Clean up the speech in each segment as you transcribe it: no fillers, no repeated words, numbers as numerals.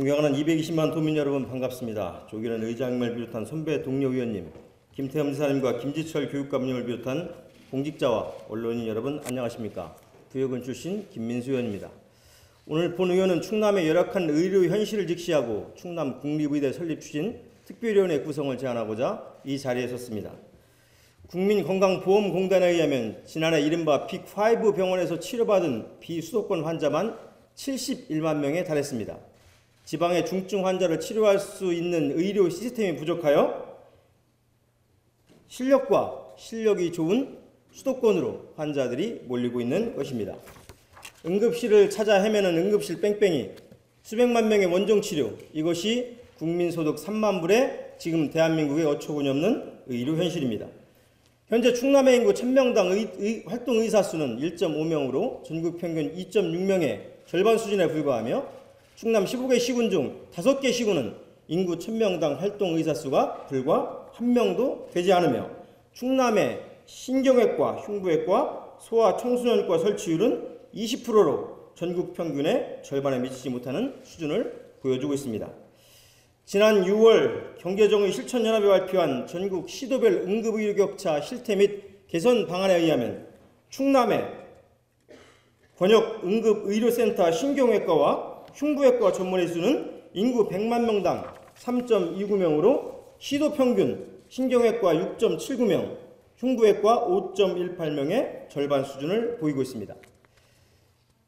존경하는 220만 도민 여러분 반갑습니다. 조기련 의장님을 비롯한 선배 동료 의원님, 김태흠 지사님과 김지철 교육감님을 비롯한 공직자와 언론인 여러분 안녕하십니까. 부여군 출신 김민수 의원입니다. 오늘 본 의원은 충남의 열악한 의료 현실을 직시하고 충남 국립의대 설립 추진 특별위원회 구성을 제안하고자 이 자리에 섰습니다. 국민건강보험공단에 의하면 지난해 이른바 빅5 병원에서 치료받은 비수도권 환자만 71만 명에 달했습니다. 지방의 중증 환자를 치료할 수 있는 의료 시스템이 부족하여 실력이 좋은 수도권으로 환자들이 몰리고 있는 것입니다. 응급실을 찾아 헤매는 응급실 뺑뺑이, 수백만 명의 원정치료, 이것이 국민소득 3만 불의 지금 대한민국의 어처구니 없는 의료 현실입니다. 현재 충남의 인구 1000명당 활동의사 수는 1.5명으로 전국 평균 2.6명의 절반 수준에 불과하며 충남 15개 시군 중 5개 시군은 인구 1000명당 활동의사 수가 불과 1명도 되지 않으며 충남의 신경외과, 흉부외과, 소아청소년과 설치율은 20%로 전국 평균의 절반에 미치지 못하는 수준을 보여주고 있습니다. 지난 6월 경제정의 실천연합이 발표한 전국 시도별 응급의료격차 실태 및 개선 방안에 의하면 충남의 권역응급의료센터 신경외과와 흉부외과 전문의 수는 인구 100만 명당 3.29명으로 시도 평균 신경외과 6.79명, 흉부외과 5.18명의 절반 수준을 보이고 있습니다.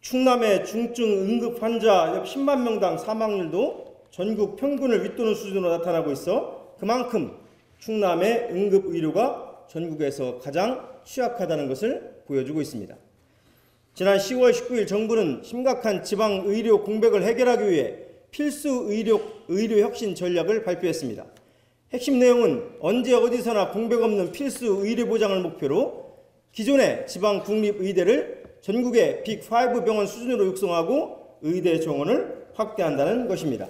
충남의 중증 응급 환자 약 10만 명당 사망률도 전국 평균을 윗도는 수준으로 나타나고 있어 그만큼 충남의 응급의료가 전국에서 가장 취약하다는 것을 보여주고 있습니다. 지난 10월 19일 정부는 심각한 지방의료 공백을 해결하기 위해 필수 의료 혁신 전략을 발표했습니다. 핵심 내용은 언제 어디서나 공백 없는 필수 의료 보장을 목표로 기존의 지방 국립의대를 전국의 빅5 병원 수준으로 육성하고 의대 정원을 확대한다는 것입니다.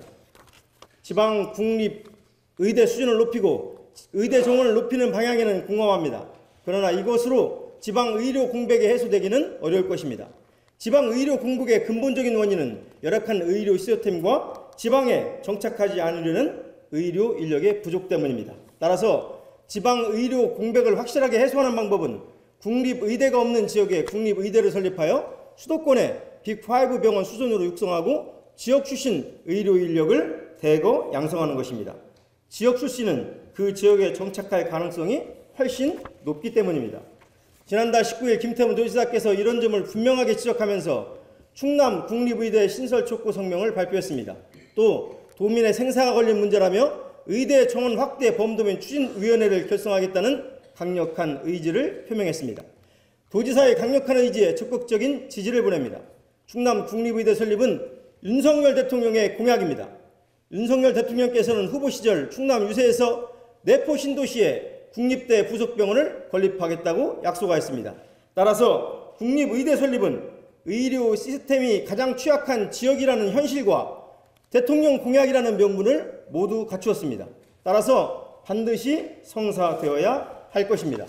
지방 국립의대 수준을 높이고 의대 정원을 높이는 방향에는 공감합니다. 그러나 이것으로 지방 의료 공백이 해소되기는 어려울 것입니다. 지방 의료 공백의 근본적인 원인은 열악한 의료 시스템과 지방에 정착하지 않으려는 의료 인력의 부족 때문입니다. 따라서 지방 의료 공백을 확실하게 해소하는 방법은 국립의대가 없는 지역에 국립의대를 설립하여 수도권의 빅5 병원 수준으로 육성하고 지역 출신 의료 인력을 대거 양성하는 것입니다. 지역 출신은 그 지역에 정착할 가능성이 훨씬 높기 때문입니다. 지난달 19일 김태흠 도지사께서 이런 점을 분명하게 지적하면서 충남 국립의대 신설 촉구 성명을 발표했습니다. 또 도민의 생사가 걸린 문제라며 의대 정원 확대 범도민 추진위원회를 결성하겠다는 강력한 의지를 표명했습니다. 도지사의 강력한 의지에 적극적인 지지를 보냅니다. 충남 국립의대 설립은 윤석열 대통령의 공약입니다. 윤석열 대통령께서는 후보 시절 충남 유세에서 내포 신도시에 국립대 부속병원을 건립하겠다고 약속하였습니다. 따라서 국립의대 설립은 의료 시스템이 가장 취약한 지역이라는 현실과 대통령 공약이라는 명분을 모두 갖추었습니다. 따라서 반드시 성사되어야 할 것입니다.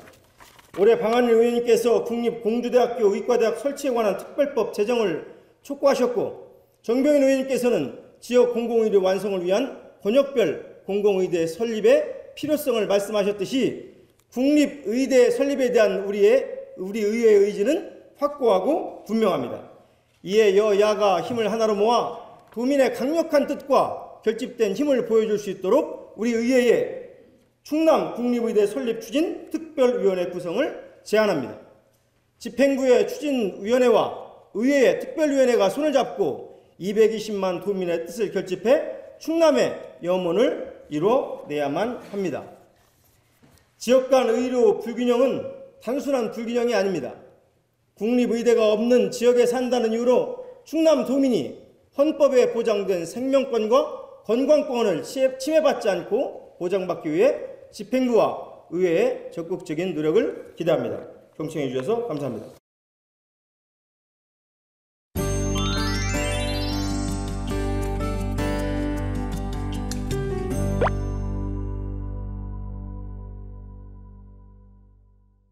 올해 방한일 의원님께서 국립공주대학교 의과대학 설치에 관한 특별법 제정을 촉구하셨고 정병인 의원님께서는 지역 공공의료 완성을 위한 권역별 공공의대 설립의 필요성을 말씀하셨듯이 국립의대 설립에 대한 우리 의회의 의지는 확고하고 분명합니다. 이에 여야가 힘을 하나로 모아 도민의 강력한 뜻과 결집된 힘을 보여줄 수 있도록 우리 의회에 충남 국립의대 설립 추진 특별위원회 구성을 제안합니다. 집행부의 추진위원회와 의회의 특별위원회가 손을 잡고 220만 도민의 뜻을 결집해 충남의 염원을 이뤄내야만 합니다. 지역 간 의료 불균형은 단순한 불균형이 아닙니다. 국립의대가 없는 지역에 산다는 이유로 충남 도민이 헌법에 보장된 생명권과 건강권을 침해받지 않고 보장받기 위해 집행부와 의회의 적극적인 노력을 기대합니다. 경청해 주셔서 감사합니다.